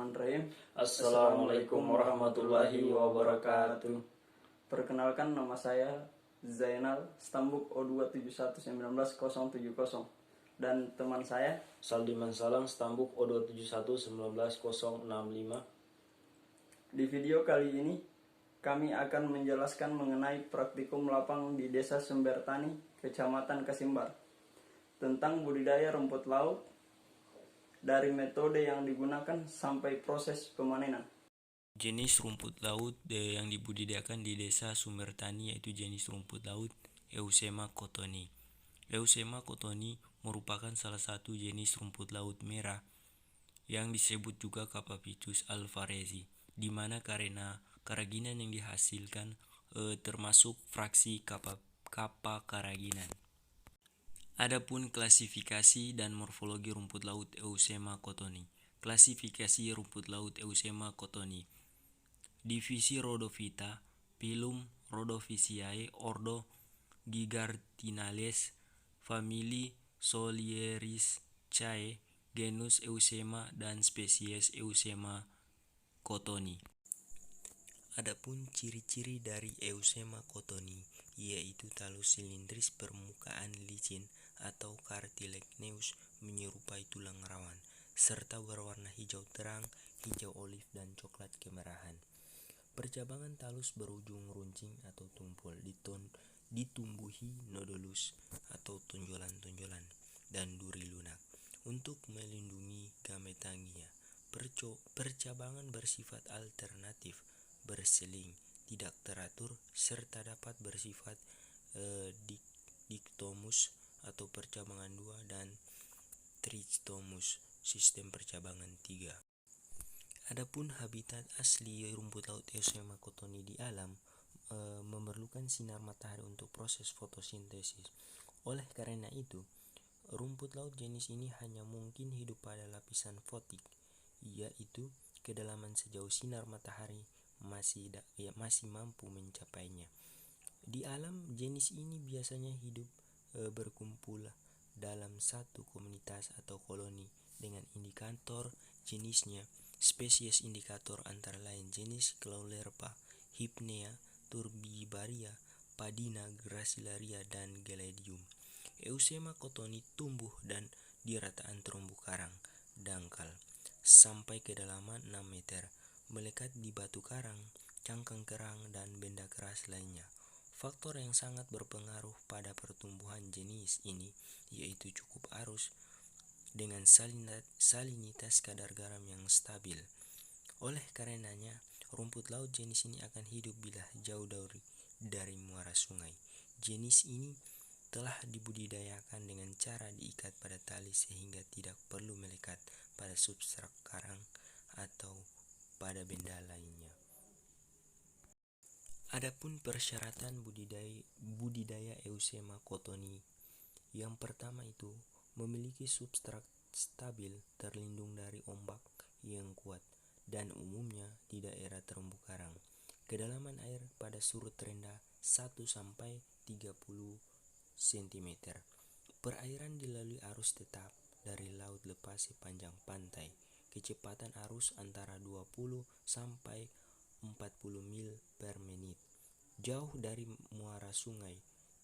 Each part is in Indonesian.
Bismillahirrahmanirrahim. Assalamualaikum warahmatullahi wabarakatuh. Perkenalkan, nama saya Zainal Stambuk O2711970, dan teman saya Saldiman Salang Stambuk O2711965. Di video kali ini kami akan menjelaskan mengenai praktikum lapang di Desa Sumbertani, Kecamatan Kasimbar, tentang budidaya rumput laut dari metode yang digunakan sampai proses pemanenan. Jenis rumput laut yang dibudidayakan di Desa Sumbertani yaitu jenis rumput laut Eusema cottoni. Eusema cottoni merupakan salah satu jenis rumput laut merah yang disebut juga Cappapichus alvarezi, di mana karena karaginan yang dihasilkan termasuk fraksi kappa karaginan. Adapun klasifikasi dan morfologi rumput laut Eusema cottoni. Klasifikasi rumput laut Eusema cottoni. Divisi Rhodophyta, Phylum Rhodophyceae, Ordo Gigartinales, Famili Soliericaceae, genus Eusema dan spesies Eusema cottoni. Adapun ciri-ciri dari Eusema cottoni yaitu talus silindris permukaan licin atau cartilaginous menyerupai tulang rawan, serta berwarna hijau terang, hijau olive dan coklat kemerahan. Percabangan talus berujung runcing atau tumpul, ditumbuhi nodulus atau tonjolan-tonjolan dan duri lunak. Untuk melindungi gametangia, percabangan bersifat alternatif, berseling, tidak teratur, serta dapat bersifat diktomus atau percabangan 2 dan trichotomus, sistem percabangan 3. Adapun habitat asli rumput laut Eusema cottoni di alam memerlukan sinar matahari untuk proses fotosintesis. Oleh karena itu, rumput laut jenis ini hanya mungkin hidup pada lapisan fotik, yaitu kedalaman sejauh sinar matahari masih mampu mencapainya. Di alam, jenis ini biasanya hidup berkumpul dalam satu komunitas atau koloni dengan indikator jenisnya. Spesies indikator antara lain jenis Claulerpa, Hypnea, Turbivaria, Padina, Gracilaria, dan Geledium. Eusema cottoni tumbuh dan di rataan terumbu karang, dangkal, sampai kedalaman 6 meter, melekat di batu karang, cangkang kerang, dan benda keras lainnya. Faktor yang sangat berpengaruh pada pertumbuhan jenis ini yaitu cukup arus dengan salinitas kadar garam yang stabil. Oleh karenanya, rumput laut jenis ini akan hidup bila jauh dari muara sungai. Jenis ini telah dibudidayakan dengan cara diikat pada tali sehingga tidak perlu melekat pada substrat karang atau pada benda lainnya. Adapun persyaratan budidaya Eusema cottoni, yang pertama itu memiliki substrat stabil, terlindung dari ombak yang kuat, dan umumnya di daerah terumbu karang. Kedalaman air pada surut rendah 1-30 cm. Perairan dilalui arus tetap dari laut lepas sepanjang pantai. Kecepatan arus antara 20-40 mil per menit. Jauh dari muara sungai,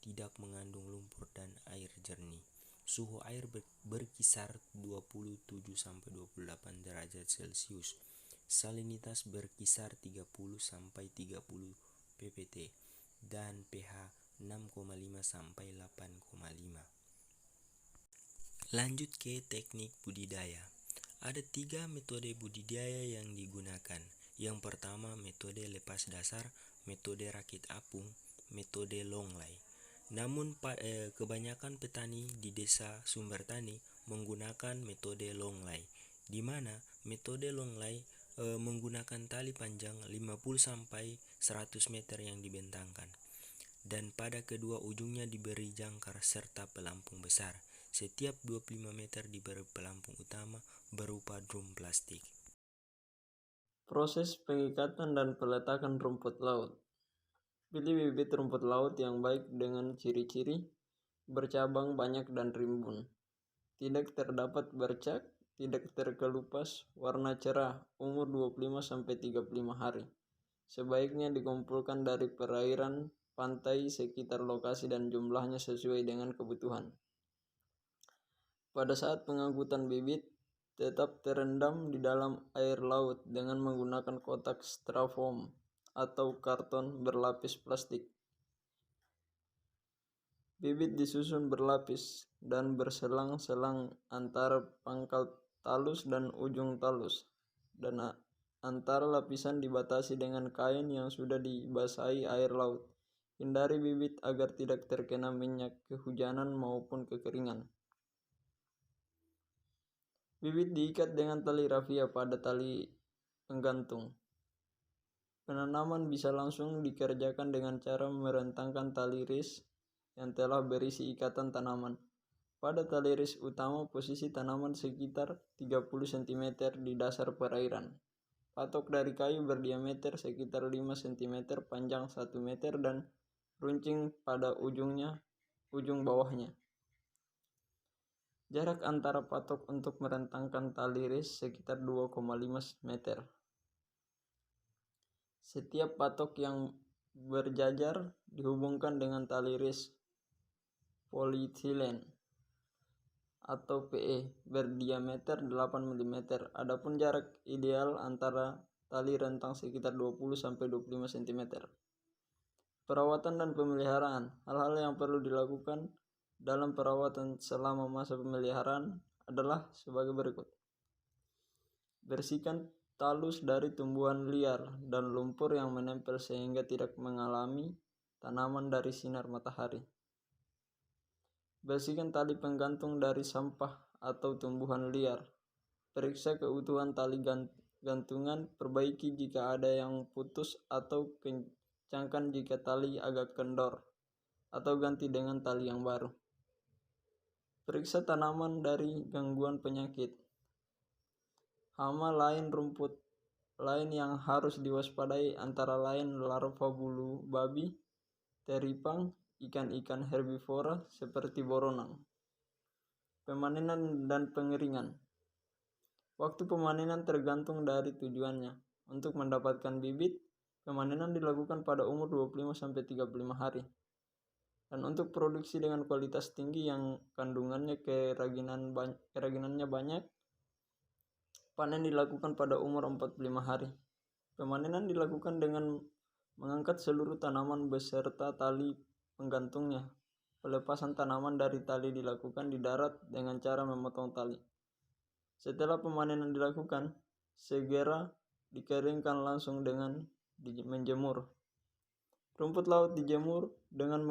tidak mengandung lumpur dan air jernih. Suhu air berkisar 27-28 derajat Celcius. Salinitas berkisar 30-30 ppt dan pH 6,5-8,5. Lanjut ke teknik budidaya. Ada 3 metode budidaya yang digunakan. Yang pertama, metode lepas dasar, metode rakit apung, metode longlai. Namun kebanyakan petani di Desa Sumbertani menggunakan metode longlai, di mana metode longlai menggunakan tali panjang 50-100 meter yang dibentangkan, dan pada kedua ujungnya diberi jangkar serta pelampung besar. Setiap 25 meter diberi pelampung utama berupa drum plastik. Proses pengikatan dan peletakan rumput laut. Pilih bibit rumput laut yang baik dengan ciri-ciri bercabang banyak dan rimbun, tidak terdapat bercak, tidak terkelupas, warna cerah, umur 25-35 hari. Sebaiknya dikumpulkan dari perairan pantai sekitar lokasi dan jumlahnya sesuai dengan kebutuhan. Pada saat pengangkutan bibit, tetap terendam di dalam air laut dengan menggunakan kotak styrofoam atau karton berlapis plastik. Bibit disusun berlapis dan berselang-selang antara pangkal talus dan ujung talus, dan antara lapisan dibatasi dengan kain yang sudah dibasahi air laut. Hindari bibit agar tidak terkena minyak kehujanan maupun kekeringan. Bibit diikat dengan tali rafia pada tali penggantung. Penanaman bisa langsung dikerjakan dengan cara merentangkan tali ris yang telah berisi ikatan tanaman. Pada tali ris utama, posisi tanaman sekitar 30 cm di dasar perairan. Patok dari kayu berdiameter sekitar 5 cm, panjang 1 meter, dan runcing pada ujung bawahnya. Jarak antara patok untuk merentangkan tali ris sekitar 2,5 meter. Setiap patok yang berjajar dihubungkan dengan tali ris polietilen atau PE berdiameter 8 mm. Adapun jarak ideal antara tali rentang sekitar 20-25 cm. Perawatan dan pemeliharaan. Hal-hal yang perlu dilakukan dalam perawatan selama masa pemeliharaan adalah sebagai berikut. Bersihkan talus dari tumbuhan liar dan lumpur yang menempel sehingga tidak mengalami tanaman dari sinar matahari. Bersihkan tali penggantung dari sampah atau tumbuhan liar. Periksa keutuhan tali gantungan, perbaiki jika ada yang putus atau kencangkan jika tali agak kendor, atau ganti dengan tali yang baru. Periksa tanaman dari gangguan penyakit. Hama lain, rumput lain yang harus diwaspadai antara lain larva bulu babi, teripang, ikan-ikan herbivora seperti boronang. Pemanenan dan pengeringan. Waktu pemanenan tergantung dari tujuannya. Untuk mendapatkan bibit, pemanenan dilakukan pada umur 25-35 hari. Dan untuk produksi dengan kualitas tinggi yang kandungannya keraginannya banyak, panen dilakukan pada umur 45 hari. Pemanenan dilakukan dengan mengangkat seluruh tanaman beserta tali penggantungnya. Pelepasan tanaman dari tali dilakukan di darat dengan cara memotong tali. Setelah pemanenan dilakukan, segera dikeringkan langsung dengan menjemur. Rumput laut dijemur dengan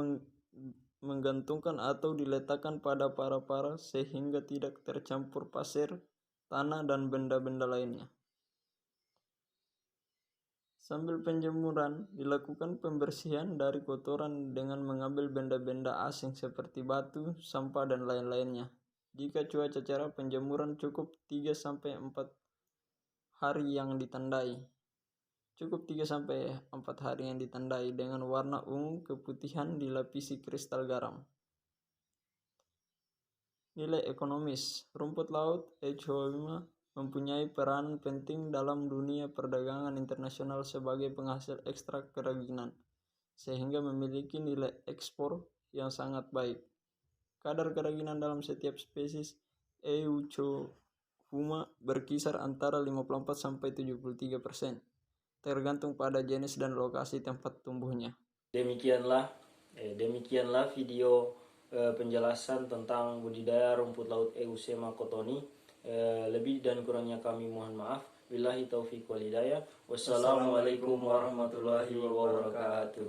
menggantungkan atau diletakkan pada para-para sehingga tidak tercampur pasir, tanah, dan benda-benda lainnya. Sambil penjemuran, dilakukan pembersihan dari kotoran dengan mengambil benda-benda asing seperti batu, sampah, dan lain-lainnya. Jika cuaca cerah, penjemuran cukup 3-4 hari yang ditandai. Dengan warna ungu keputihan dilapisi kristal garam. Nilai ekonomis. Rumput laut H5 mempunyai peranan penting dalam dunia perdagangan internasional sebagai penghasil ekstrak keraginan, sehingga memiliki nilai ekspor yang sangat baik. Kadar keraginan dalam setiap spesies Eucophuma berkisar antara 54-73%, tergantung pada jenis dan lokasi tempat tumbuhnya. Demikianlah video penjelasan tentang budidaya rumput laut Eusema cottoni. Lebih dan kurangnya kami mohon maaf. Billahi taufiq wal hidayah. Wassalamualaikum warahmatullahi wabarakatuh.